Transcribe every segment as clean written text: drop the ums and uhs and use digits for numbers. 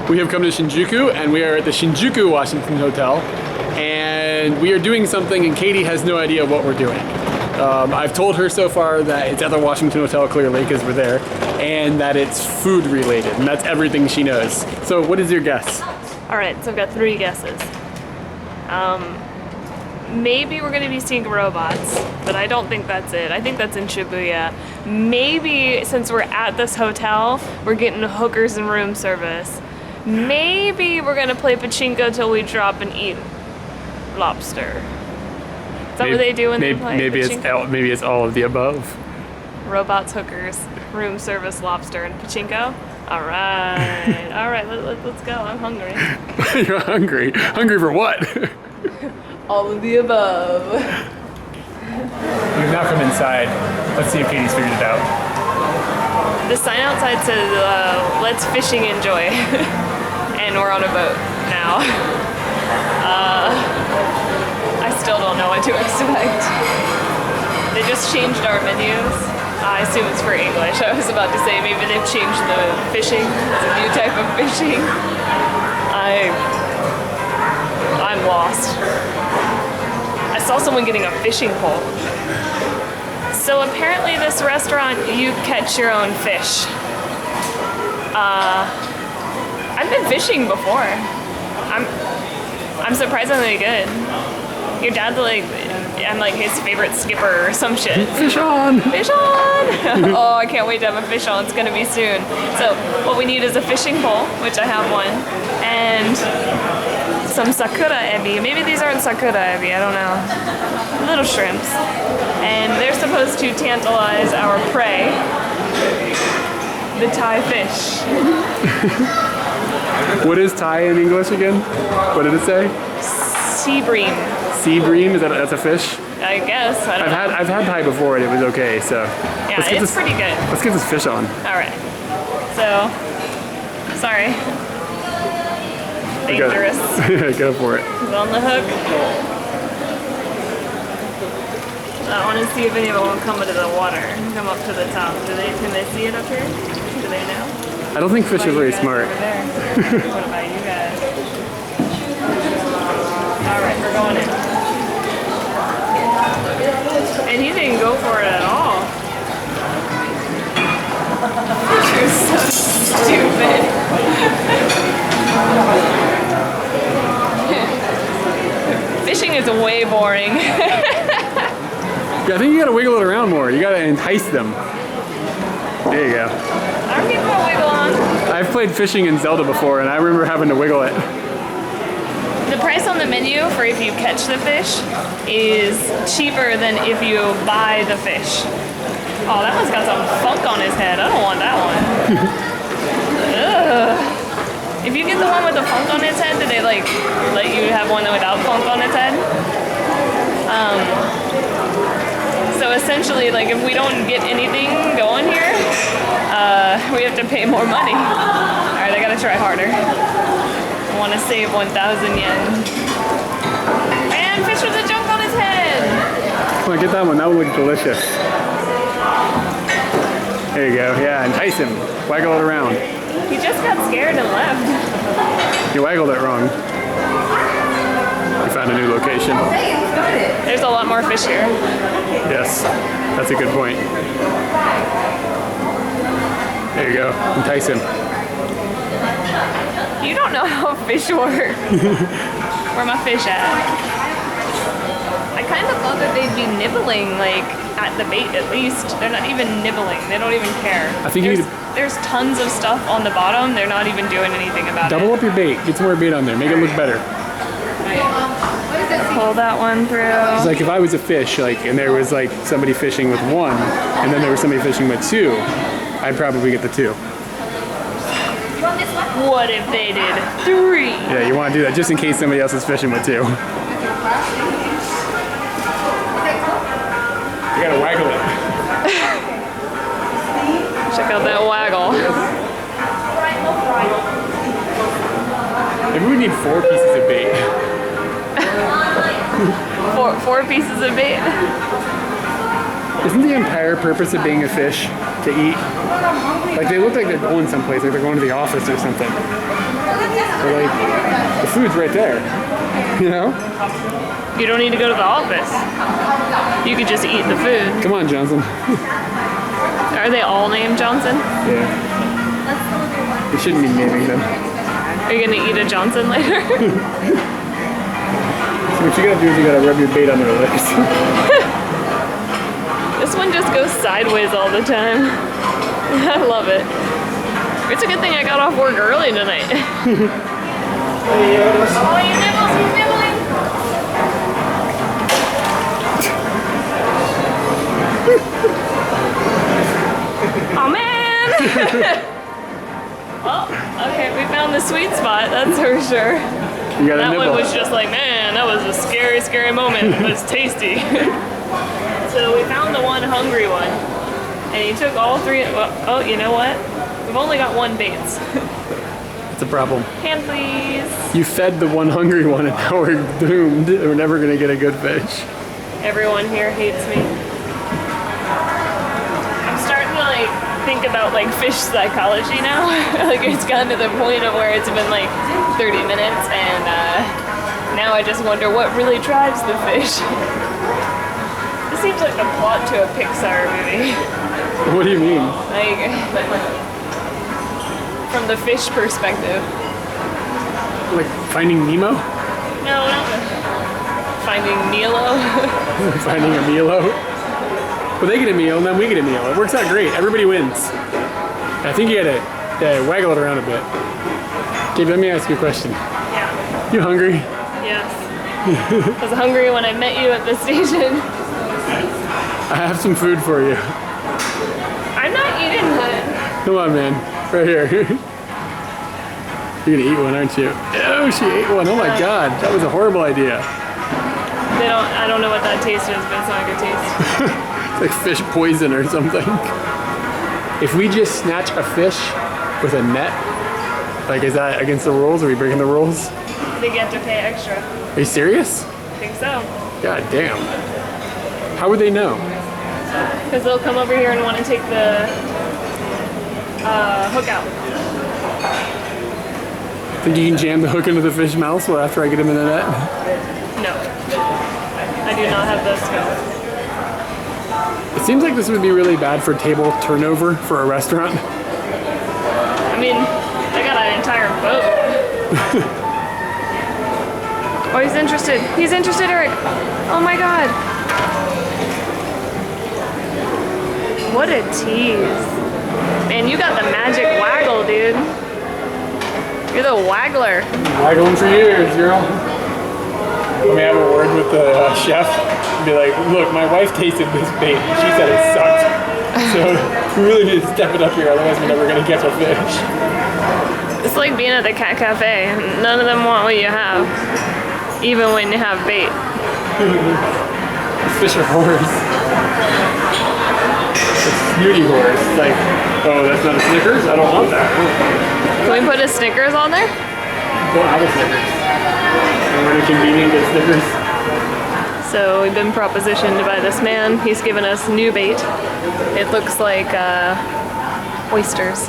We have come to Shinjuku, and we are at the Shinjuku Washington Hotel, and we are doing something, and Katie has no idea what we're doing. I've told her so far that it's at the Washington Hotel, clearly, because we're there, and that it's food related, and that's everything she knows. So what is your guess? All right, so I've got 3 guesses. Maybe we're gonna be seeing robots, but I don't think that's it. I think that's in Shibuya. Maybe since we're at this hotel, we're getting hookers and room service. Maybe we're gonna play pachinko till we drop and eat lobster. Is that what they do when they play pachinko? Maybe it's all of the above. Robots, hookers, room service, lobster, and pachinko? All right, all right, let's go. I'm hungry. You're hungry? Hungry for what? All of the above. We've now come inside. Let's see if Katie's figured it out. The sign outside says, let's fishing enjoy. And we're on a boat now. I still don't know what to expect. They just changed our menus. I assume it's for English. I was about to say maybe they've changed the fishing. It's a new type of fishing. I'm lost. I saw someone getting a fishing pole. So apparently this restaurant, you catch your own fish. I've been fishing before. I'm surprisingly good. Your dad's like, I'm like his favorite skipper or some shit. Fish on! Fish on! Oh, I can't wait to have a fish on. It's gonna be soon. So what we need is a fishing pole, which I have one, and some sakura ebi. Maybe these aren't sakura ebi, I don't know. Little shrimps. And they're supposed to tantalize our prey, the Thai fish. What is Thai in English again? What did it say? Sea bream. Sea bream? That's a fish? I guess. I don't know. I've had Thai before and it was okay, so. Yeah, it's pretty good. Let's get this fish on. Alright. So, sorry. Dangerous. Go for it. He's on the hook. I want to see if any of them will come into the water. Come up to the top. Can they see it up here? Do they know? I don't think fish are very smart. Over there? What about you guys? Alright, we're going in. And he didn't go for it at all. You're so stupid. Fishing is way boring. Yeah, I think you gotta wiggle it around more. You gotta entice them. There you go. I'm getting my wiggle on. I've played fishing in Zelda before and I remember having to wiggle it. The price on the menu for if you catch the fish is cheaper than if you buy the fish. Oh, that one's got some funk on his head. I don't want that one. Ugh. If you get the one with the funk on its head, do they like let you have one without funk on its head? So essentially, like if we don't get anything going here, we have to pay more money. All right, I gotta try harder. I want to save 1,000 yen. Man, fish with a junk on his head. Come on, get that one. That would look delicious. There you go. Yeah, entice him. Waggle it around. He just got scared and left. You waggled it wrong. We found a new location. There's a lot more fish here. Yes, that's a good point. There you go. Entice him. You don't know how fish work. Where my fish at? I kind of thought that they'd be nibbling, like, at the bait at least. They're not even nibbling. They don't even care. I think there's tons of stuff on the bottom. They're not even doing anything about it. Double up your bait. Get some more bait on there. Make it look better. Pull that one through. It's like if I was a fish, like, and there was like somebody fishing with 1, and then there was somebody fishing with 2, I'd probably get the 2. What if they did 3? Yeah, you want to do that just in case somebody else is fishing with 2. You gotta waggle it. Check out that waggle. Maybe we need 4 pieces of bait. Four pieces of bait. Isn't the entire purpose of being a fish to eat. Like they look like they're going someplace, like they're going to the office or something. But like, the food's right there, you know? You don't need to go to the office. You could just eat the food. Come on, Johnson. Are they all named Johnson? Yeah. You shouldn't be naming them. Are you gonna eat a Johnson later? So what you gotta do is you gotta rub your bait on their legs. This one just goes sideways all the time. I love it. It's a good thing I got off work early tonight. Oh, you nibbles, you nibbling? Oh man! Well, okay, we found the sweet spot, that's for sure. You gotta That nibble. one was just like, man, that was a scary, scary moment, but it's tasty. So we found the one hungry one, and he took all three. Well, oh, you know what? We've only got one bait. It's a problem. Hand, please. You fed the one hungry one, and now we're doomed. We're never gonna get a good fish. Everyone here hates me. I'm starting to like think about like fish psychology now. Like it's gotten to the point of where it's been like 30 minutes, and now I just wonder what really drives the fish. This seems like the plot to a Pixar movie. What do you mean? Like, from the fish perspective. Like Finding Nemo? No, not Finding Nemo. Finding a Milo? Well, they get a meal and then we get a meal. It works out great. Everybody wins. I think you gotta waggle it around a bit. Okay, let me ask you a question. Yeah. You hungry? Yes. I was hungry when I met you at the station. I have some food for you. I'm not eating that. Come on, man. Right here. You're gonna eat one, aren't you? Oh, she ate one. Oh my God, that was a horrible idea. I don't know what that taste is, but it's not a good taste. It's like fish poison or something. If we just snatch a fish with a net, like is that against the rules? Are we breaking the rules? They get to pay extra. Are you serious? I think so. God damn. How would they know? Because they'll come over here and want to take the hook out. Think you can jam the hook into the fish mouth after I get him in the net? No. I do not have those skills. It seems like this would be really bad for table turnover for a restaurant. I mean, I got an entire boat. Oh, he's interested. He's interested, Eric. Oh my God. What a tease. Man, you got the magic waggle, dude. You're the waggler. Waggling for years, girl. Let me have a word with the chef and be like, look, my wife tasted this bait and she said it sucked. So we really need to step it up here, otherwise we're never gonna catch a fish. It's like being at the cat cafe. None of them want what you have, even when you have bait. Fish are whores. It's snooty whores. It's like, oh, that's not a Snickers? I don't want that. Can we put a Snickers on there? Don't have a Snickers. And we're gonna convenience get Snickers. So we've been propositioned by this man. He's given us new bait. It looks like oysters.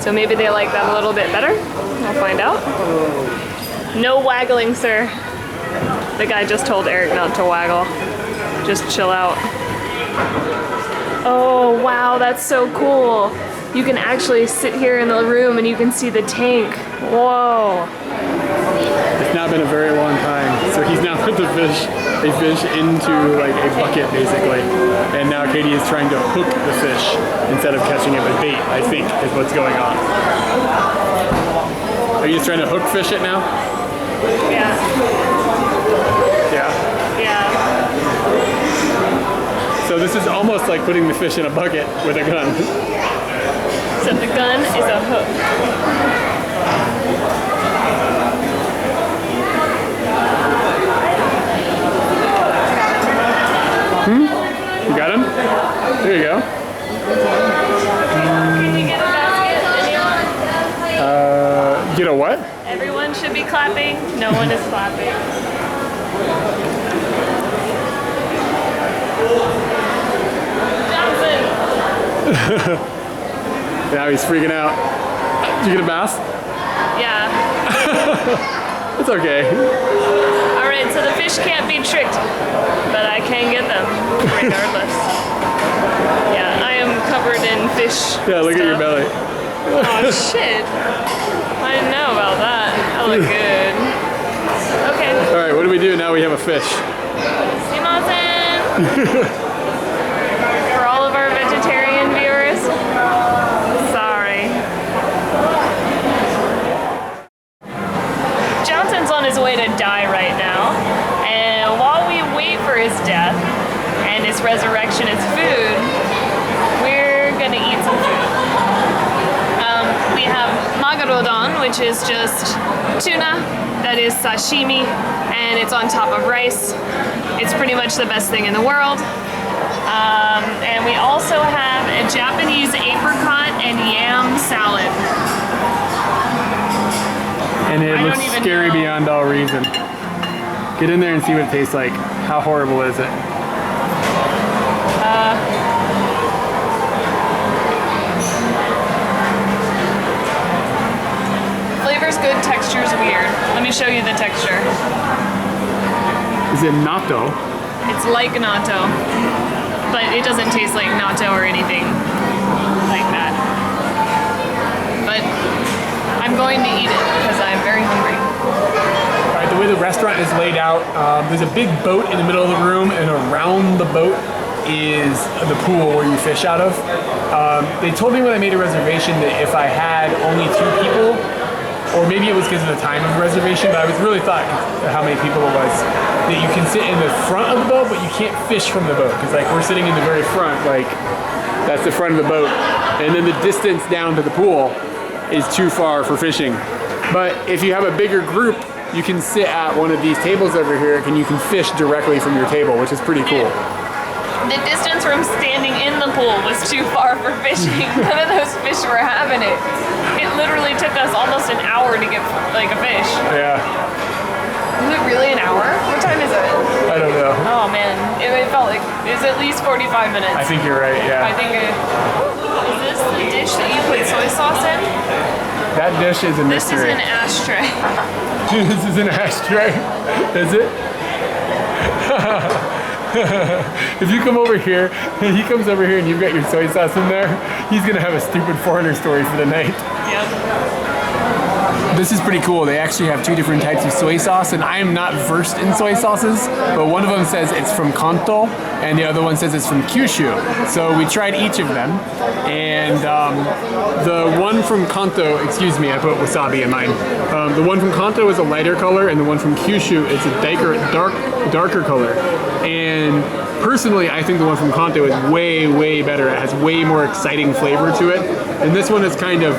So maybe they like that a little bit better. We'll find out. No waggling, sir. The guy just told Eric not to waggle. Just chill out. Oh, wow, that's so cool. You can actually sit here in the room and you can see the tank. Whoa. It's not been a very long time. So he's now put the fish into like a bucket basically. And now Katie is trying to hook the fish instead of catching it with bait, I think, is what's going on. Are you just trying to hook fish it now? Yeah. Yeah. Yeah. So this is almost like putting the fish in a bucket with a gun. So the gun is a hook. You got him? There you go. Can you get a basket? Anyone? Get a what? Everyone should be clapping. No one is clapping. Johnson! Now he's freaking out. Did you get a bass? Yeah. It's okay. All right, so the fish can't be tricked, but I can get them regardless. Yeah, I am covered in fish. Yeah, look at your belly. Oh shit! I didn't know about that. I look good. Okay. All right, what do we do now? We have a fish. Sumimasen. For all of our vegetarian viewers, sorry. Johnson's on his way to die right now, and while we wait for his death and his resurrection as food, we're gonna eat some food. We have magarodon, which is just tuna that is sashimi, and it's on top of rice. It's pretty much the best thing in the world. And we also have a Japanese apricot and yam salad. And it looks scary beyond all reason. Get in there and see what it tastes like. How horrible is it? Flavor's good, texture's weird. Let me show you the texture. Is it natto? It's like natto, but it doesn't taste like natto or anything like that. But I'm going to eat it because I'm very hungry. All right, the way the restaurant is laid out, there's a big boat in the middle of the room, and around the boat is the pool where you fish out of. They told me when I made a reservation that if I had only 2 people, or maybe it was because of the time of the reservation, but I was really thought how many people it was, that you can sit in the front of the boat, but you can't fish from the boat. Because like we're sitting in the very front, like that's the front of the boat. And then the distance down to the pool is too far for fishing. But if you have a bigger group, you can sit at one of these tables over here and you can fish directly from your table, which is pretty cool. The distance from standing in the pool was too far for fishing. None of those fish were having it. It literally took us almost an hour to get like a fish. Yeah. Is it really an hour? What time is it? I don't know. Oh man, it felt like it was at least 45 minutes. I think you're right, yeah. I think is this the dish that you put soy sauce in? That dish is a mystery. This is an ashtray. This is an ashtray. Is it? If you come over here, he comes over here and you've got your soy sauce in there, he's gonna have a stupid foreigner story for the night. Yep. This is pretty cool. They actually have 2 different types of soy sauce, and I am not versed in soy sauces, but one of them says it's from Kanto, and the other one says it's from Kyushu. So we tried each of them, and the one from Kanto, excuse me, I put wasabi in mine. The one from Kanto is a lighter color, and the one from Kyushu is a darker color. And personally, I think the one from Kanto is way, way better. It has way more exciting flavor to it. And this one is kind of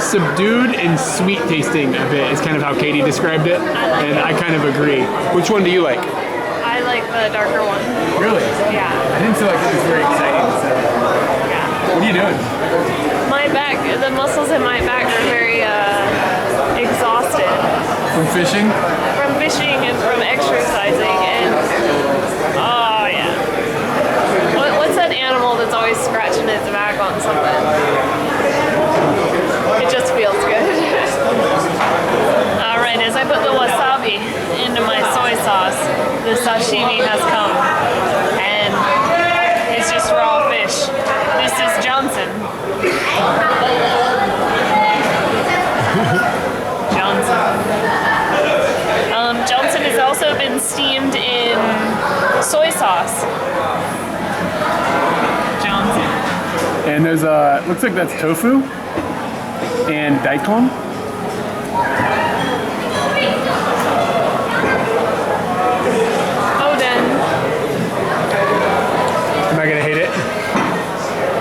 subdued and sweet tasting a bit, is kind of how Katie described it. And I kind of agree. Which one do you like? I like the darker one. Really? Yeah. I didn't feel like it was very exciting. So. Yeah. What are you doing? My back, the muscles in my back are very exhausted. From fishing? From fishing and from exercising and oh yeah. What's that animal that's always scratching its back on something? It just feels good. Alright, as I put the wasabi into my soy sauce, the sashimi has come. And it's just raw fish. This is Johnson. Johnson has also been steamed in soy sauce. Johnson. And there's looks like that's tofu and daikon. Oden. Am I gonna hate it?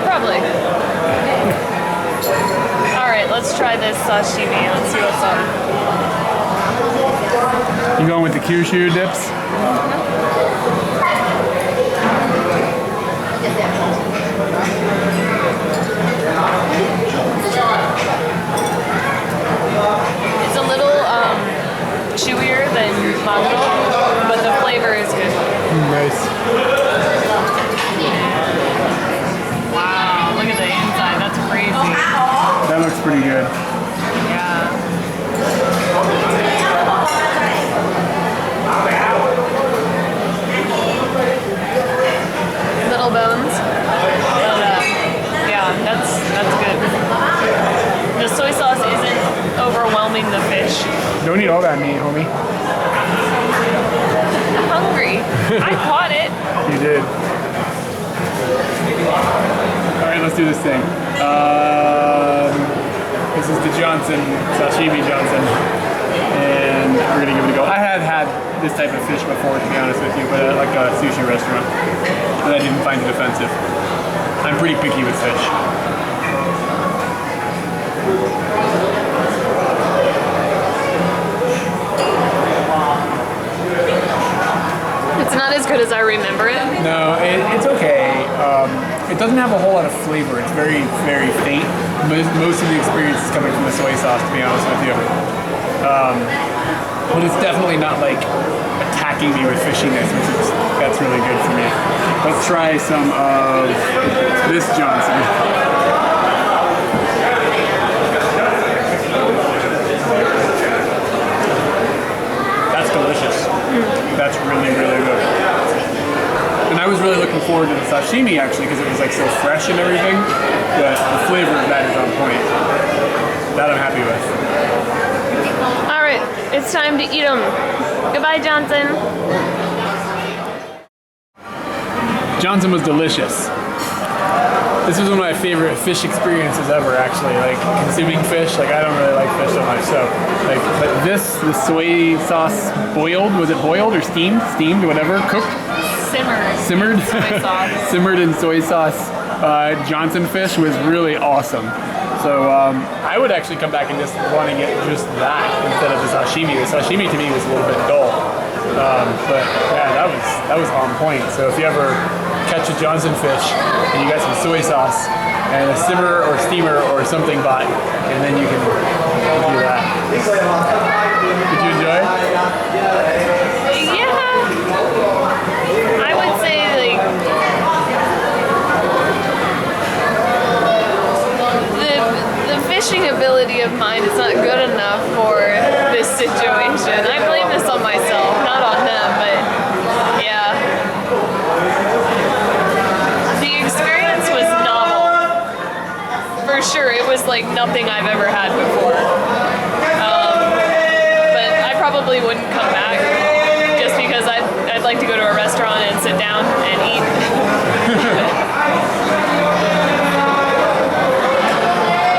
Probably. Alright, let's try this sashimi. Let's see what's up. You going with the Kyushu dips? It's a little chewier than mango, but the flavor is good. Nice. Wow, look at the inside. right, let's do this thing. This is the Johnson, Sashimi Johnson. And we're gonna give it a go. I have had this type of fish before, to be honest with you, but at like a sushi restaurant. And I didn't find it offensive. I'm pretty picky with fish. It's not as good as I remember it. No, it's okay. It doesn't have a whole lot of flavor. It's very, very faint. Most of the experience is coming from the soy sauce, to be honest with you. But it's definitely not like attacking me with fishiness, that's really good for me. Let's try some of this Johnson. That's delicious. That's really, really good. And I was really looking forward to the sashimi actually because it was like so fresh and everything, but the flavor of that is on point. That I'm happy with. All right, it's time to eat them. Goodbye, Johnson. Johnson was delicious. This was one of my favorite fish experiences ever, actually. Like consuming fish, like I don't really like fish so much, so like, but this, the soy sauce boiled, was it boiled or steamed? Steamed, whatever, cooked? Simmered. Simmered? Soy sauce. Simmered in soy sauce. Johnson fish was really awesome. So I would actually come back and just want to get just that instead of the sashimi. The sashimi to me was a little bit dull. But yeah, that was on point. So if you ever catch a Johnson fish and you got some soy sauce and a simmer or steamer or something bought, and then you can do that. Did you enjoy? Yeah. I would say like the fishing ability of mine is not good enough for this situation. I blame this on myself, not on them, but yeah. The experience was novel. For sure, it was like nothing I've ever had before. But I probably wouldn't come back just because I'd like to go to a restaurant and sit down and eat.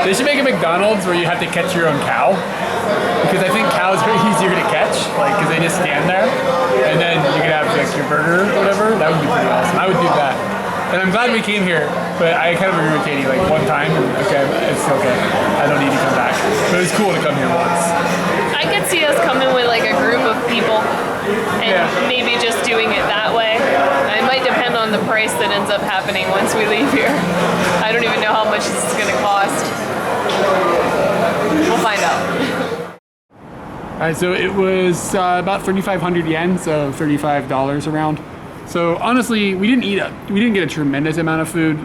They should make a McDonald's where you have to catch your own cow, because I think cows are easier to catch, like because they just stand there, and then you can have like your burger or whatever. That would be pretty awesome. I would do that. And I'm glad we came here, but I kind of agree with Katie. Like one time, okay, it's okay. I don't need to come back. But it was cool to come here once. I could see us coming with like a group of people and maybe just doing it that way. It might depend on the price that ends up happening once we leave here. I don't even know how much this is going to cost. We'll find out. Alright, so it was about 3,500 yen, so $35 around. So honestly, we didn't get a tremendous amount of food,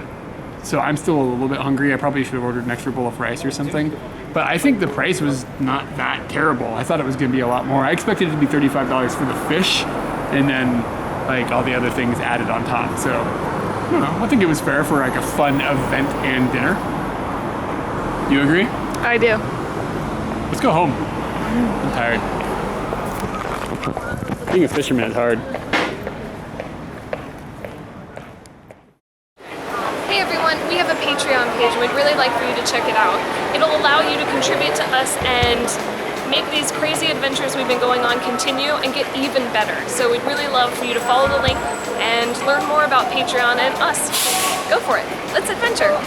so I'm still a little bit hungry. I probably should have ordered an extra bowl of rice or something. But I think the price was not that terrible. I thought it was going to be a lot more. I expected it to be $35 for the fish, and then like all the other things added on top. So I don't know. I think it was fair for like a fun event and dinner. You agree? I do. Let's go home. I'm tired. Being a fisherman is hard. Hey everyone, we have a Patreon page and we'd really like for you to check it out. It'll allow you to contribute to us and make these crazy adventures we've been going on continue and get even better. So we'd really love for you to follow the link and learn more about Patreon and us. Go for it. Let's adventure.